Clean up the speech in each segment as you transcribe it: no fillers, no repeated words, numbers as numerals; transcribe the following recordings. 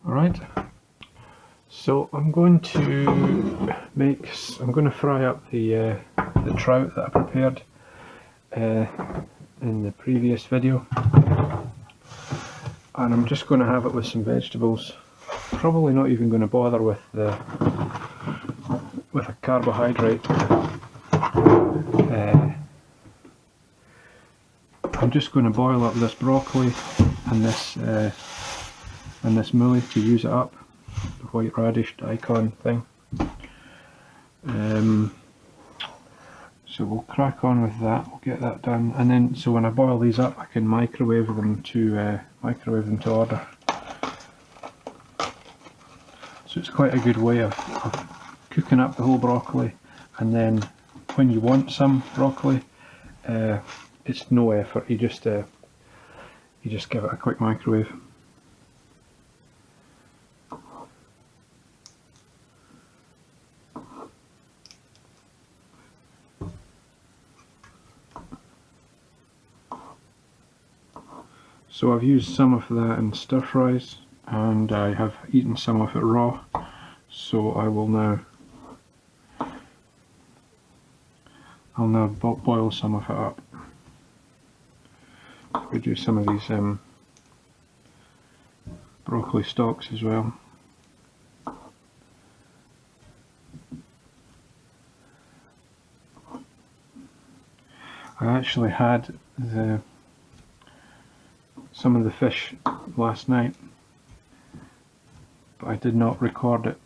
Alright, so I'm going to fry up the trout that I prepared in the previous video, and I'm just going to have it with some vegetables. Probably not even going to bother with a carbohydrate. I'm just going to boil up this broccoli and this mooli to use it up, the white radish daikon thing. So we'll crack on with that. We'll get that done, and then so when I boil these up, I can microwave them to order. So it's quite a good way of cooking up the whole broccoli, and then when you want some broccoli, it's no effort. You just give it a quick microwave. So I've used some of that in stir fries, and I have eaten some of it raw, so I'll now boil some of it up. We do some of these broccoli stalks as well. I actually had some of the fish last night, but I did not record it.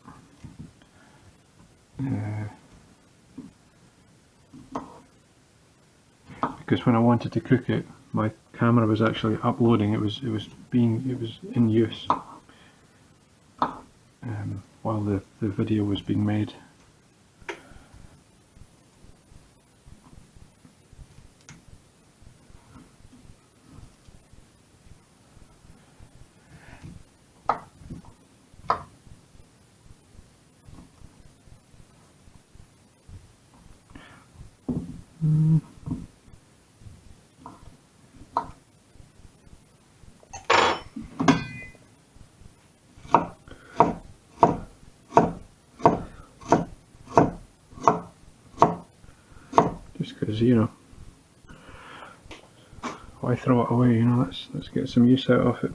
Because when I wanted to cook it, my camera was actually uploading. It was in use while the video was being made. Just because, you know, why throw it away? You know, let's get some use out of it.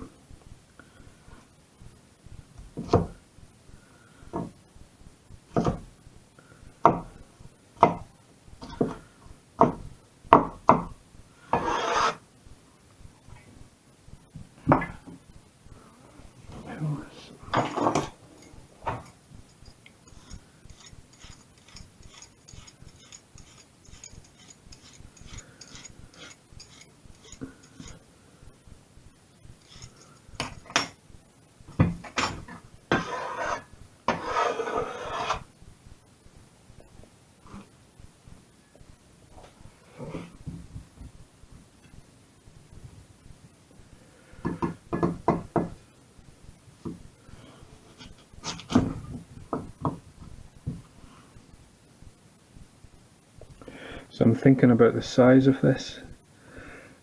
So I'm thinking about the size of this.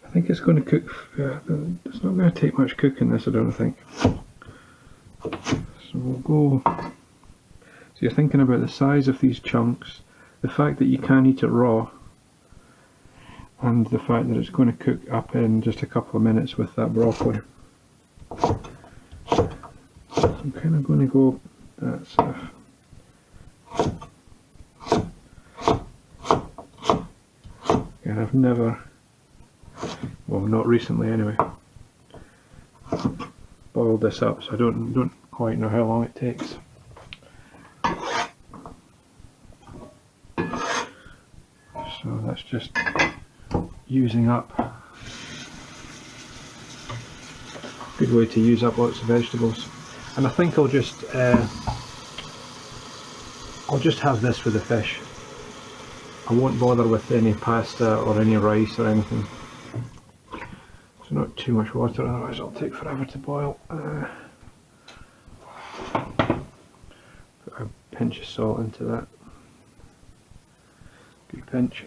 I think it's going to cook, it's not going to take much cooking this, I don't think. So we'll go, so you're thinking about the size of these chunks, the fact that you can eat it raw, and the fact that it's going to cook up in just a couple of minutes with that broccoli. So I'm kind of going to go that sort of. And I've never, well, not recently anyway, boiled this up, so I don't quite know how long it takes. So that's just using up. Good way to use up lots of vegetables. And I think I'll just have this for the fish. I won't bother with any pasta or any rice or anything. So not too much water, otherwise it'll take forever to boil. Put a pinch of salt into that. Good pinch.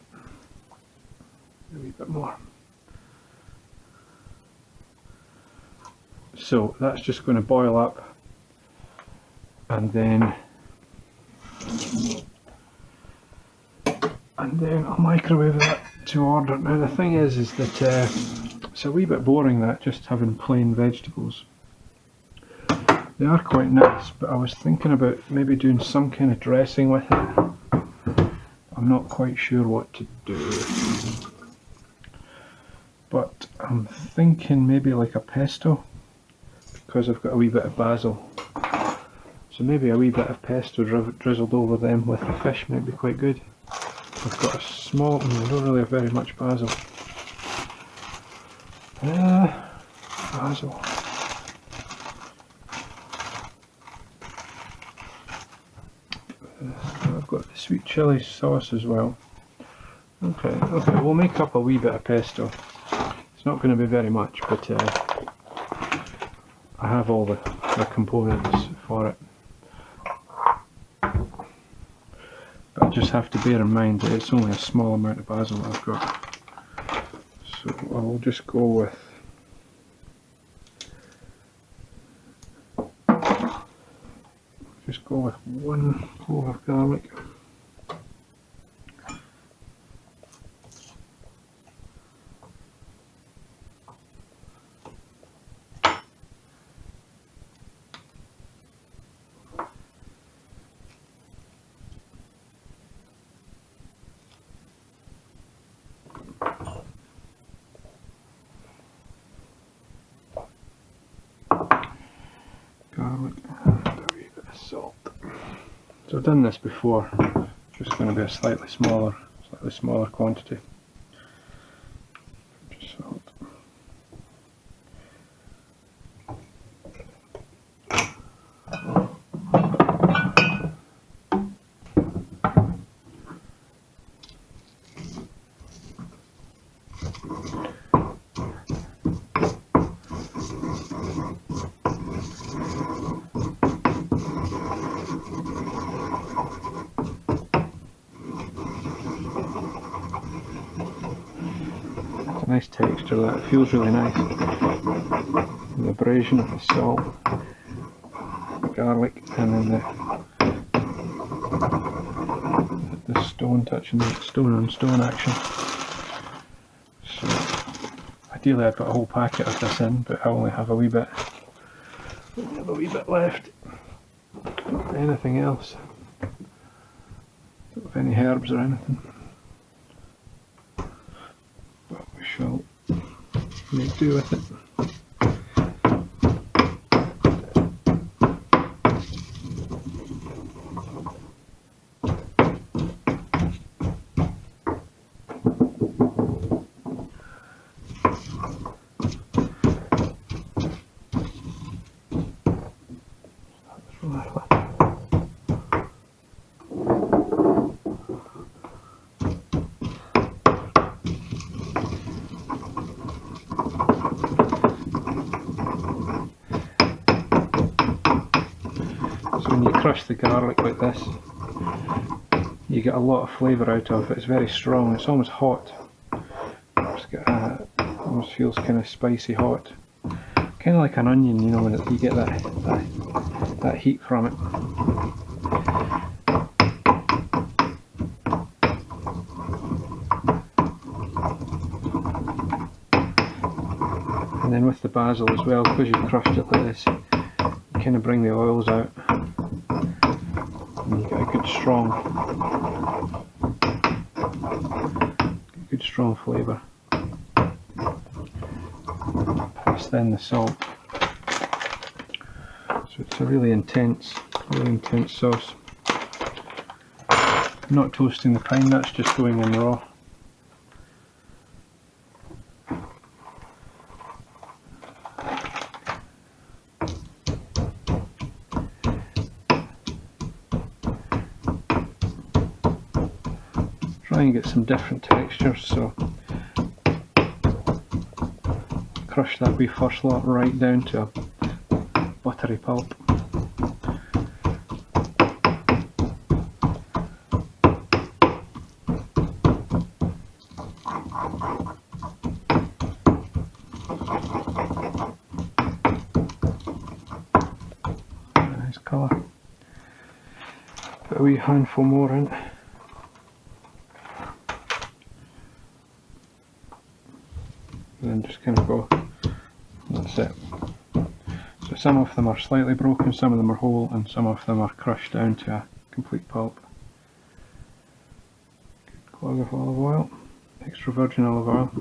A wee bit more. So that's just going to boil up and then I'll microwave that to order. Now the thing is that it's a wee bit boring that just having plain vegetables. They are quite nice, but I was thinking about maybe doing some kind of dressing with it. I'm not quite sure what to do, but I'm thinking maybe like a pesto, because I've got a wee bit of basil. So maybe a wee bit of pesto drizzled over them with the fish might be quite good. I've got a small, I don't really have very much basil. Basil. I've got the sweet chilli sauce as well. Okay, we'll make up a wee bit of pesto. It's not going to be very much, but I have all the components for it. But I just have to bear in mind that it's only a small amount of basil that I've got. So I'll just go with one clove of garlic. Garlic and a wee bit of salt. So I've done this before, just going to be a slightly smaller quantity. Just salt. Nice texture, that feels really nice. The abrasion of the salt, the garlic, and then the stone touching the stone on stone action. So ideally I'd put a whole packet of this in, but I only have a wee bit. Only have a wee bit left. Not anything else. Don't have any herbs or anything. Shall make do with it. When you crush the garlic like this, you get a lot of flavour out of it. It's very strong, it's almost hot. Almost feels kind of spicy hot. Kind of like an onion, you know, when you get that heat from it. And then with the basil as well, because you've crushed it like this, you kind of bring the oils out. And you get a good strong flavour. Plus then the salt. So it's a really intense sauce. I'm not toasting the pine nuts, just going in raw. Try and get some different textures, so crush that wee first lot right down to a buttery pulp. Nice colour. a wee handful more in. And then just kind of go, that's it. So some of them are slightly broken, some of them are whole, and some of them are crushed down to a complete pulp. Good clog of olive oil, extra virgin olive oil.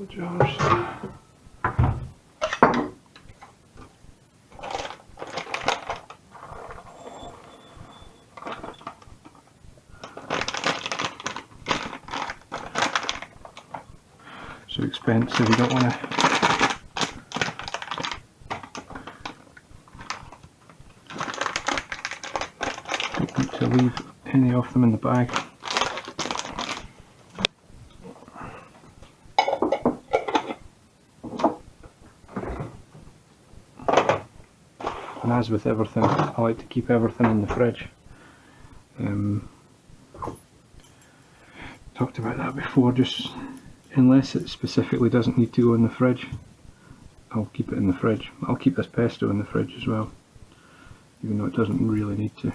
Jars. So expensive, you don't want to leave any of them in the bag. And as with everything, I like to keep everything in the fridge. Talked about that before, just unless it specifically doesn't need to go in the fridge, I'll keep it in the fridge. I'll keep this pesto in the fridge as well, even though it doesn't really need to.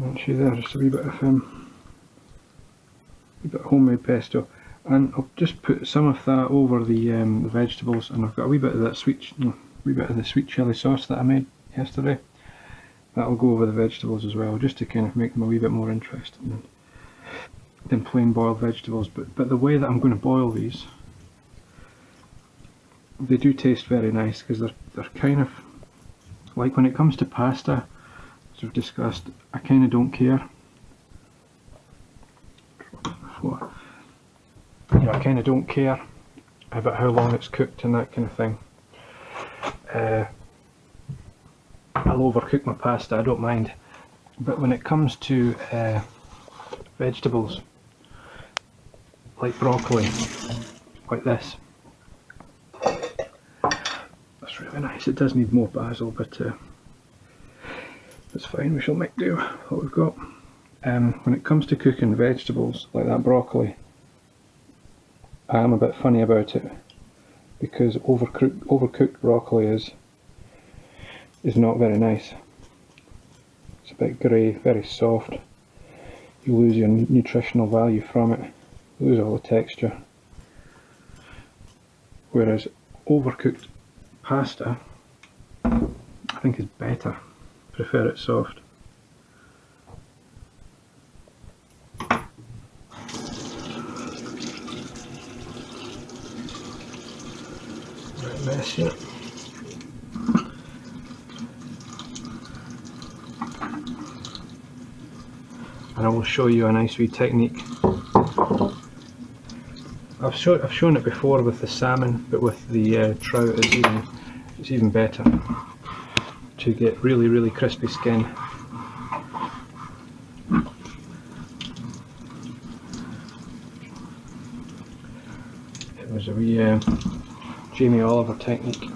Actually, there, just a wee bit of homemade pesto, and I'll just put some of that over the vegetables, and I've got a wee bit of that the sweet chili sauce that I made yesterday. That'll go over the vegetables as well, just to kind of make them a wee bit more interesting than plain boiled vegetables. But the way that I'm going to boil these, they do taste very nice, because they're kind of like, when it comes to pasta, as we've discussed, I kind of don't care. I kind of don't care about how long it's cooked and that kind of thing. I'll overcook my pasta, I don't mind. But when it comes to vegetables, like broccoli, like this, that's really nice. It does need more basil, but that's fine, we shall make do what we've got. When it comes to cooking vegetables, like that broccoli, I am a bit funny about it, because overcooked broccoli is not very nice. It's a bit grey, very soft. You lose your nutritional value from it, you lose all the texture. Whereas overcooked pasta, I think, is better. Prefer it soft. Right mess here. And I will show you a nice wee technique. I've shown it before with the salmon, but with the trout it's even better, to get really crispy skin. It was a wee Jamie Oliver technique.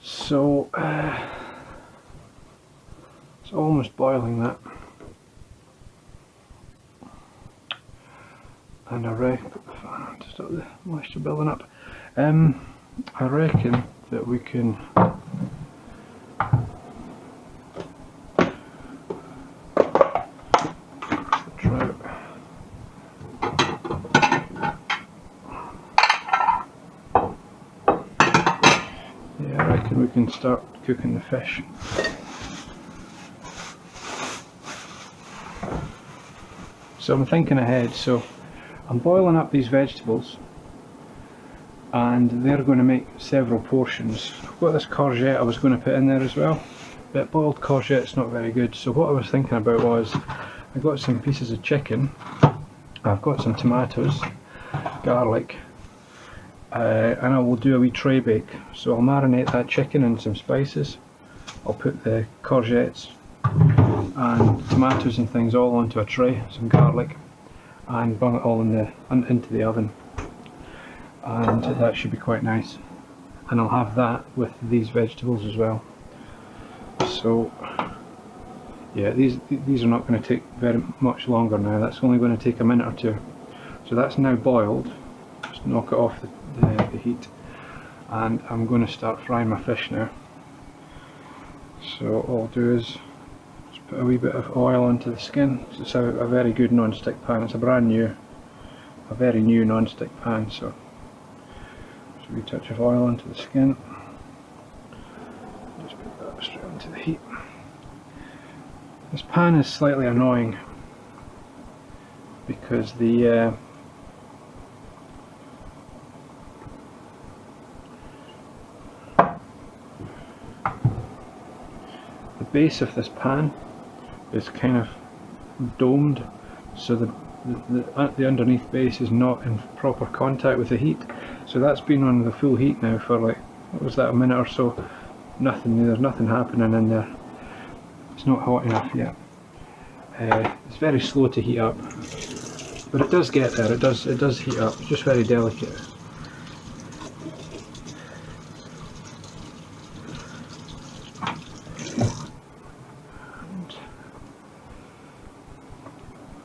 So it's almost boiling, that, and I reckon, put the fan on to stop the moisture building up. I reckon that we can trout we can start cooking the fish. So I'm thinking ahead, so I'm boiling up these vegetables and they're going to make several portions. I've got this courgette I was going to put in there as well, but boiled courgette's not very good, so what I was thinking about was I got some pieces of chicken, I've got some tomatoes, garlic, and I will do a wee tray bake. So I'll marinate that chicken in some spices, I'll put the courgettes and tomatoes and things all onto a tray, some garlic, and bung it all into the oven, and that should be quite nice. And I'll have that with these vegetables as well. So yeah, these are not going to take very much longer now, that's only going to take a minute or two. So that's now boiled, just knock it off the heat, and I'm going to start frying my fish now. So all I'll do is just put a wee bit of oil onto the skin. It's a very good non-stick pan, it's a very new non-stick pan, so just a wee touch of oil onto the skin. Just put that straight onto the heat. This pan is slightly annoying because the base of this pan is kind of domed, so the underneath base is not in proper contact with the heat. So that's been on the full heat now for like, what was that, a minute or so. There's nothing happening in there. It's not hot enough yet. It's very slow to heat up, but it does get there. It does heat up. It's just very delicate.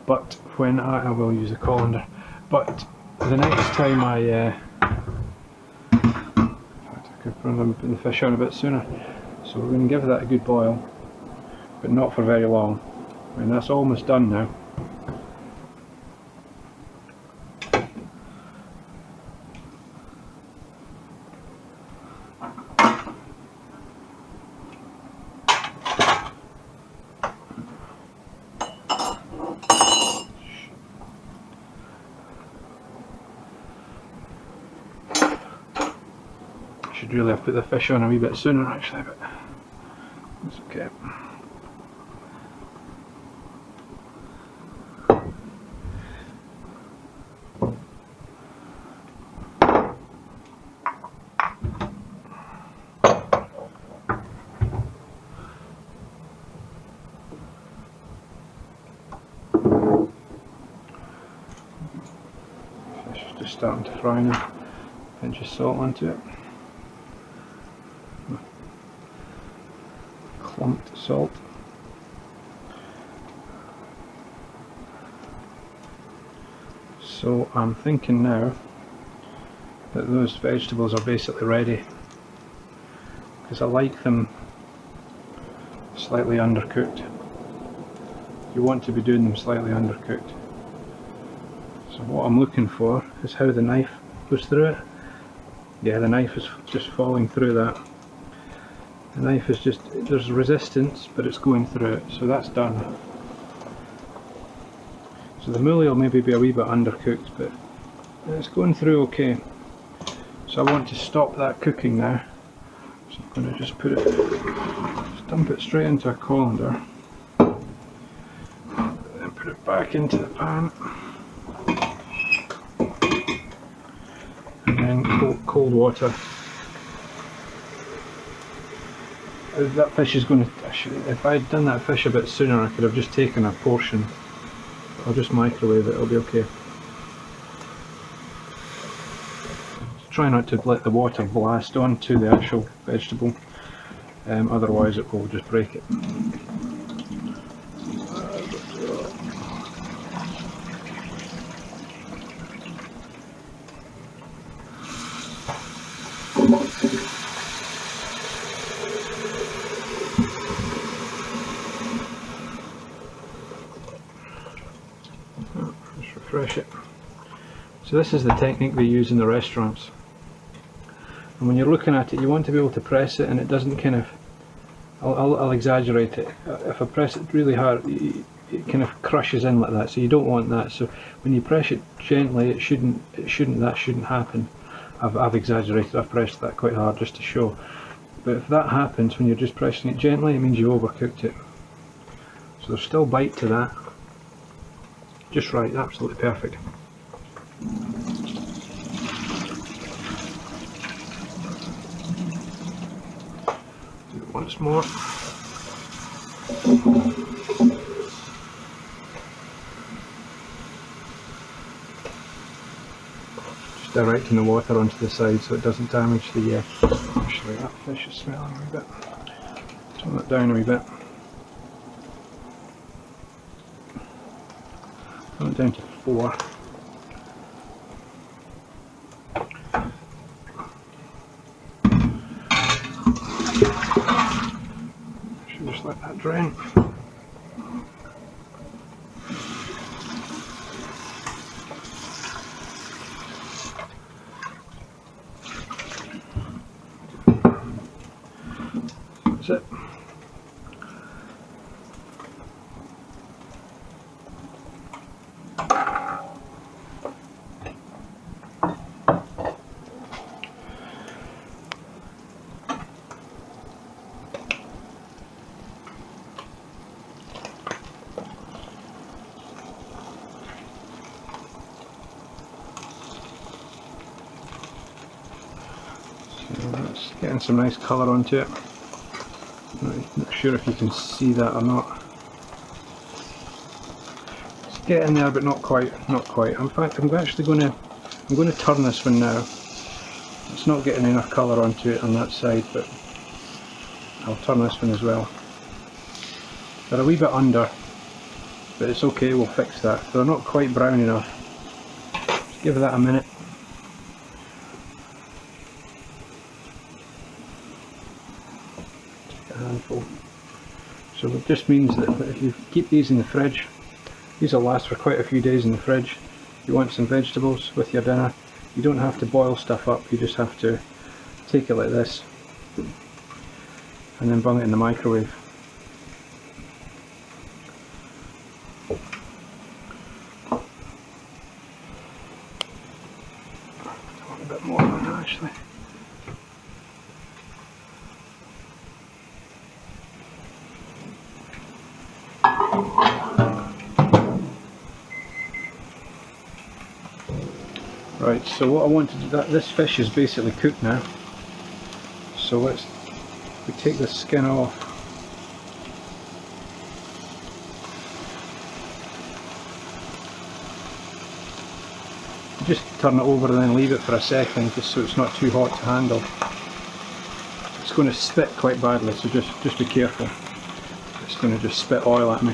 But when I will use a colander, but the next time I could put the fish on a bit sooner. So we're going to give that a good boil, but not for very long. I mean, that's almost done now. Should really have put the fish on a wee bit sooner actually, but it's okay. Fish is just starting to fry now. Pinch of salt onto it. Clumped salt. So I'm thinking now that those vegetables are basically ready, because I like them slightly undercooked. You want to be doing them slightly undercooked. So what I'm looking for is how the knife goes through it. Yeah, the knife is just falling through that. The knife is just, there's resistance, but it's going through it, so that's done. So the mooli will maybe be a wee bit undercooked, but it's going through okay. So I want to stop that cooking now. So I'm going to just just dump it straight into a colander, and put it back into the pan, and then cold water. That fish is going to, if I had done that fish a bit sooner, I could have just taken a portion. I'll just microwave it, it'll be okay. Try not to let the water blast onto the actual vegetable, otherwise it will just break it. Just refresh it. So this is the technique they use in the restaurants And when you're looking at it, you want to be able to press it and it doesn't kind of, I'll exaggerate it. If I press it really hard, it kind of crushes in like that, so you don't want that. So when you press it gently, that shouldn't happen. I've exaggerated, I've pressed that quite hard just to show. But if that happens when you're just pressing it gently, it means you overcooked it. So there's still bite to that. Just right, absolutely perfect. Do it once more. Just directing the water onto the side so it doesn't damage the actually that fish is smelling a wee bit. Turn that down a wee bit. Turn it down to 4. Should just let that drain. That's it. That's getting some nice colour onto it. Not sure if you can see that or not. It's getting there, but not quite. Not quite. In fact, I'm actually going to turn this one now. It's not getting enough colour onto it on that side, but I'll turn this one as well. They're a wee bit under, but it's okay. We'll fix that. They're not quite brown enough. Just give that a minute. Handful. So it just means that if you keep these in the fridge, these will last for quite a few days in the fridge. You want some vegetables with your dinner, you don't have to boil stuff up, you just have to take it like this and then bung it in the microwave. I want a bit more on that actually. Right, so what I want to do, this fish is basically cooked now, so we take the skin off. Just turn it over and then leave it for a second, just so it's not too hot to handle. It's going to spit quite badly, so just be careful. It's going to just spit oil at me.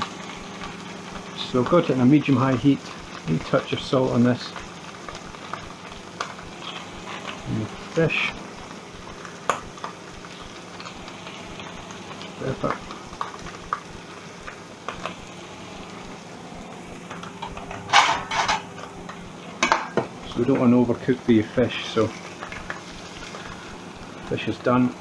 So I've got it in a medium-high heat. A wee touch of salt on this. And the fish. Perfect. So we don't want to overcook the fish, so fish is done.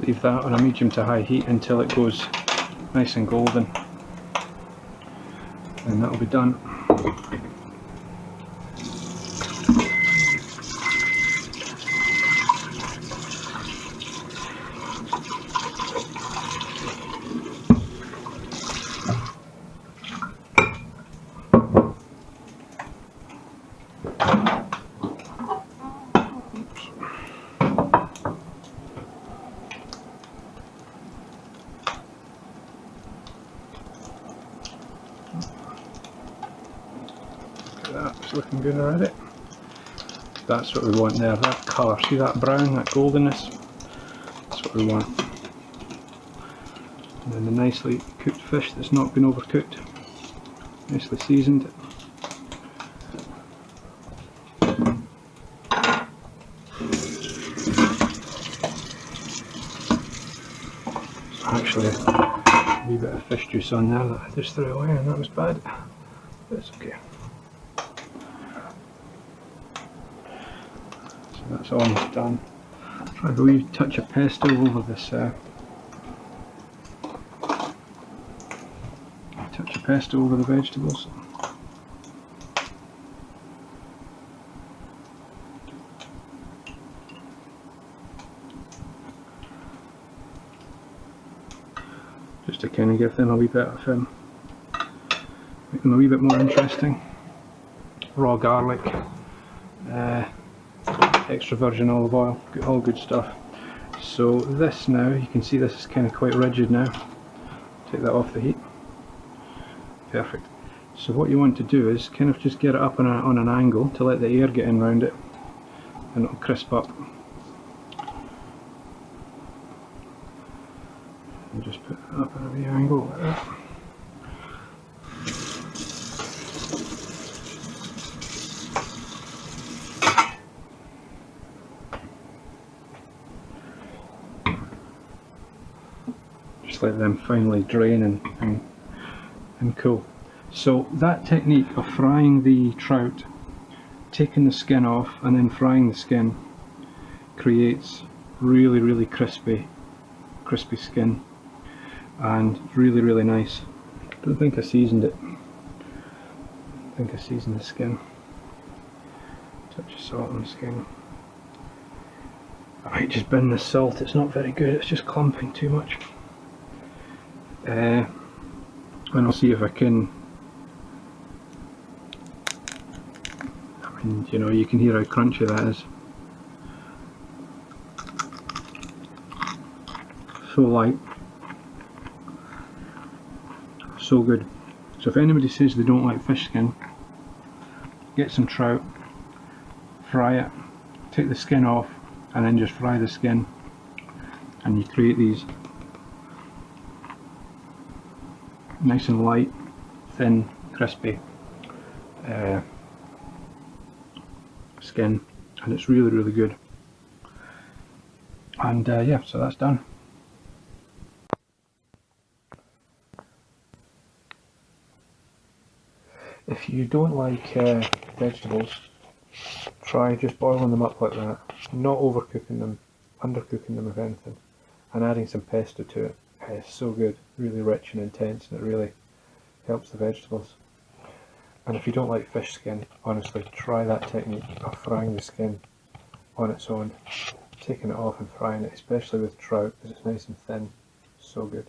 Leave that on a medium to high heat until it goes nice and golden, and that'll be done. That's looking good already. That's what we want there, that colour. See that brown, that goldenness? we want. And then the nicely cooked fish that's not been overcooked, nicely seasoned. So actually a wee bit of fish juice on there that I just threw away, and that was bad, but it's okay. So that's almost done. Try a wee touch of pesto over this. Touch of pesto over the vegetables. Just to kind of give them a wee bit of, make them a wee bit more interesting. Raw garlic, extra virgin olive oil, all good stuff. So this now, you can see this is kind of quite rigid now. Take that off the heat. Perfect. So what you want to do is kind of just get it up on an angle to let the air get in around it, and it'll crisp up. And just put it up at a wee angle like that. Just let them finally drain and cool. So that technique of frying the trout, taking the skin off and then frying the skin, creates really crispy skin, and really nice. Don't think I seasoned it. I think I seasoned the skin. Touch of salt on the skin. I might just bin the salt, it's not very good, it's just clumping too much. And I'll see if I can, I mean, you know, you can hear how crunchy that is. So light, so good. So if anybody says they don't like fish skin, get some trout, fry it, take the skin off, and then just fry the skin, and you create these nice and light, thin, crispy skin, and it's really good. And yeah, so that's done. If you don't like vegetables, try just boiling them up like that, not overcooking them, undercooking them if anything, and adding some pesto to it. It's so good, really rich and intense, and it really helps the vegetables. And if you don't like fish skin, honestly, try that technique of frying the skin on its own, taking it off and frying it, especially with trout, because it's nice and thin. So good.